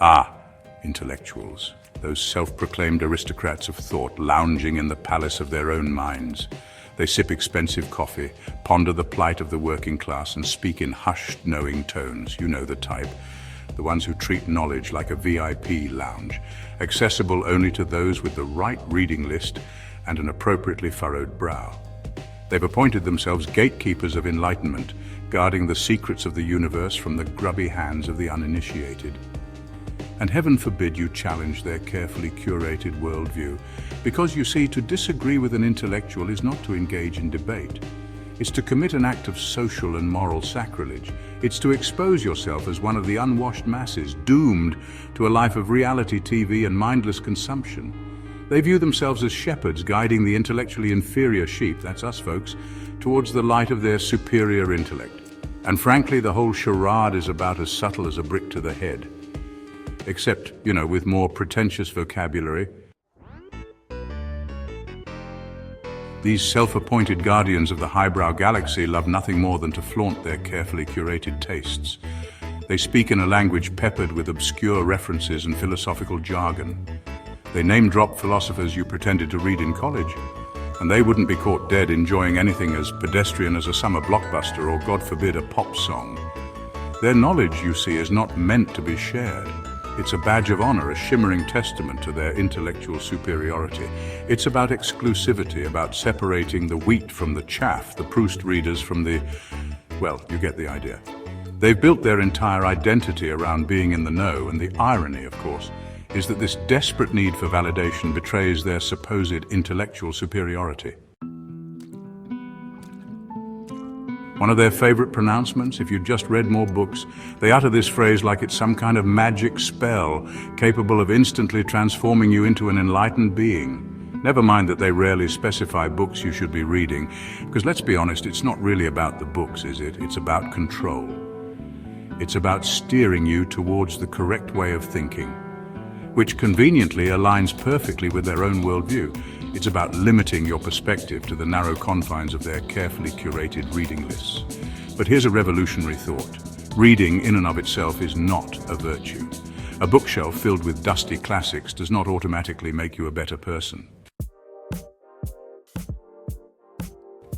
Ah, intellectuals, those self-proclaimed aristocrats of thought lounging in the palace of their own minds. They sip expensive coffee, ponder the plight of the working class, and speak in hushed, knowing tones. You know the type. The ones who treat knowledge like a VIP lounge, accessible only to those with the right reading list and an appropriately furrowed brow. They've appointed themselves gatekeepers of enlightenment, guarding the secrets of the universe from the grubby hands of the uninitiated. And heaven forbid you challenge their carefully curated worldview, because you see, to disagree with an intellectual is not to engage in debate. It's to commit an act of social and moral sacrilege. It's to expose yourself as one of the unwashed masses, doomed to a life of reality TV and mindless consumption. They view themselves as shepherds guiding the intellectually inferior sheep, that's us folks, towards the light of their superior intellect. And frankly, the whole charade is about as subtle as a brick to the head. Except, with more pretentious vocabulary. These self-appointed guardians of the highbrow galaxy love nothing more than to flaunt their carefully curated tastes. They speak in a language peppered with obscure references and philosophical jargon. They name-drop philosophers you pretended to read in college, and they wouldn't be caught dead enjoying anything as pedestrian as a summer blockbuster or, God forbid, a pop song. Their knowledge, you see, is not meant to be shared. It's a badge of honor, a shimmering testament to their intellectual superiority. It's about exclusivity, about separating the wheat from the chaff, the Proust readers from the... well, you get the idea. They've built their entire identity around being in the know, and the irony, of course, is that this desperate need for validation betrays their supposed intellectual superiority. One of their favorite pronouncements, if you'd just read more books, they utter this phrase like it's some kind of magic spell, capable of instantly transforming you into an enlightened being. Never mind that they rarely specify books you should be reading, because let's be honest, it's not really about the books, is it? It's about control. It's about steering you towards the correct way of thinking, which conveniently aligns perfectly with their own worldview. It's about limiting your perspective to the narrow confines of their carefully curated reading lists. But here's a revolutionary thought. Reading in and of itself is not a virtue. A bookshelf filled with dusty classics does not automatically make you a better person.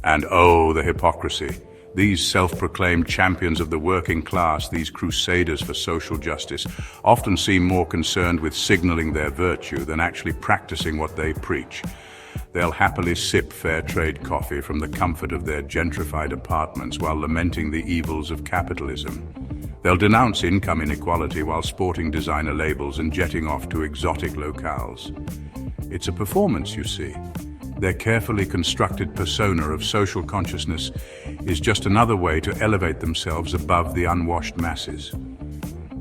And oh, the hypocrisy. These self-proclaimed champions of the working class, these crusaders for social justice, often seem more concerned with signaling their virtue than actually practicing what they preach. They'll happily sip fair trade coffee from the comfort of their gentrified apartments while lamenting the evils of capitalism. They'll denounce income inequality while sporting designer labels and jetting off to exotic locales. It's a performance, you see. Their carefully constructed persona of social consciousness is just another way to elevate themselves above the unwashed masses.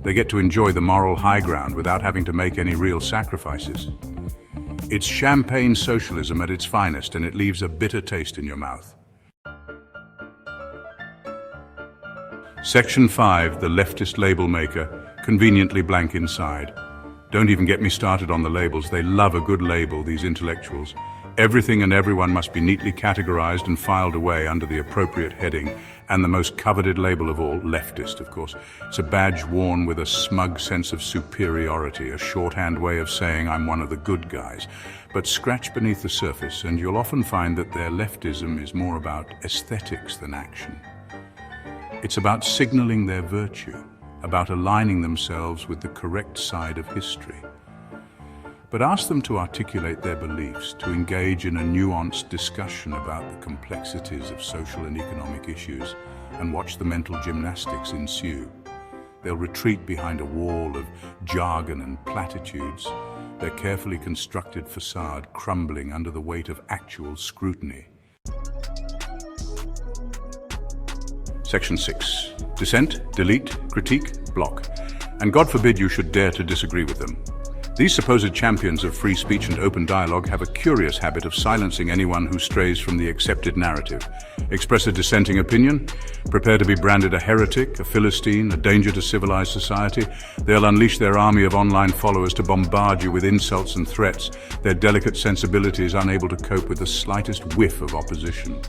They get to enjoy the moral high ground without having to make any real sacrifices. It's champagne socialism at its finest, and it leaves a bitter taste in your mouth. Section 5, the leftist label maker, conveniently blank inside. Don't even get me started on the labels. They love a good label, these intellectuals. Everything and everyone must be neatly categorized and filed away under the appropriate heading, and the most coveted label of all, leftist, of course. It's a badge worn with a smug sense of superiority, a shorthand way of saying I'm one of the good guys. But scratch beneath the surface, and you'll often find that their leftism is more about aesthetics than action. It's about signaling their virtue, about aligning themselves with the correct side of history. But ask them to articulate their beliefs, to engage in a nuanced discussion about the complexities of social and economic issues, and watch the mental gymnastics ensue. They'll retreat behind a wall of jargon and platitudes, their carefully constructed facade crumbling under the weight of actual scrutiny. Section 6. Dissent, delete, critique, block. And God forbid you should dare to disagree with them. These supposed champions of free speech and open dialogue have a curious habit of silencing anyone who strays from the accepted narrative. Express a dissenting opinion, prepare to be branded a heretic, a Philistine, a danger to civilized society. They'll unleash their army of online followers to bombard you with insults and threats, their delicate sensibilities unable to cope with the slightest whiff of opposition.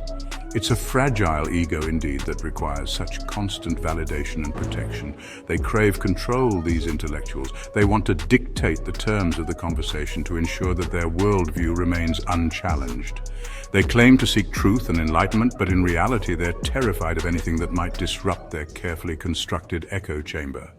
It's a fragile ego indeed that requires such constant validation and protection. They crave control, these intellectuals. They want to dictate the terms of the conversation to ensure that their worldview remains unchallenged. They claim to seek truth and enlightenment, but in reality they're terrified of anything that might disrupt their carefully constructed echo chamber.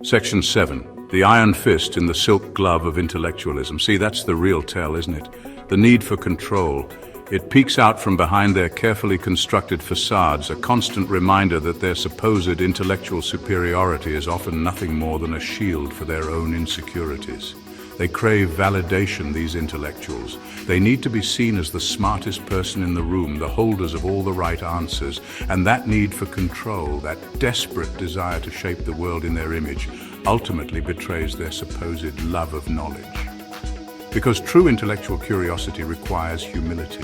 Section 7. The iron fist in the silk glove of intellectualism. See, that's the real tell, isn't it? The need for control. It peeks out from behind their carefully constructed facades, a constant reminder that their supposed intellectual superiority is often nothing more than a shield for their own insecurities. They crave validation, these intellectuals. They need to be seen as the smartest person in the room, the holders of all the right answers, and that need for control, that desperate desire to shape the world in their image, ultimately betrays their supposed love of knowledge. Because true intellectual curiosity requires humility.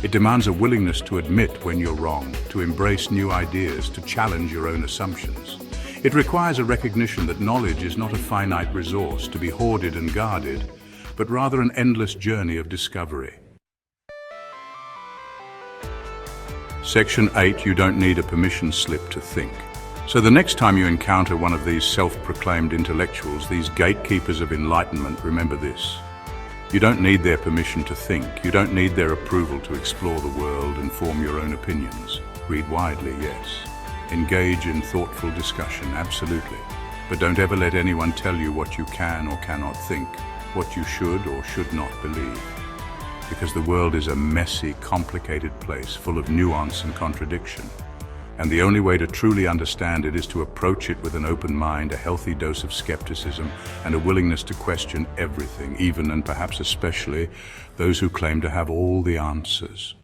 It demands a willingness to admit when you're wrong, to embrace new ideas, to challenge your own assumptions. It requires a recognition that knowledge is not a finite resource to be hoarded and guarded, but rather an endless journey of discovery. Section 8. You don't need a permission slip to think. So the next time you encounter one of these self-proclaimed intellectuals, these gatekeepers of enlightenment, remember this. You don't need their permission to think. You don't need their approval to explore the world and form your own opinions. Read widely, yes. Engage in thoughtful discussion, absolutely. But don't ever let anyone tell you what you can or cannot think, what you should or should not believe. Because the world is a messy, complicated place full of nuance and contradiction. And the only way to truly understand it is to approach it with an open mind, a healthy dose of skepticism, and a willingness to question everything, even and perhaps especially those who claim to have all the answers.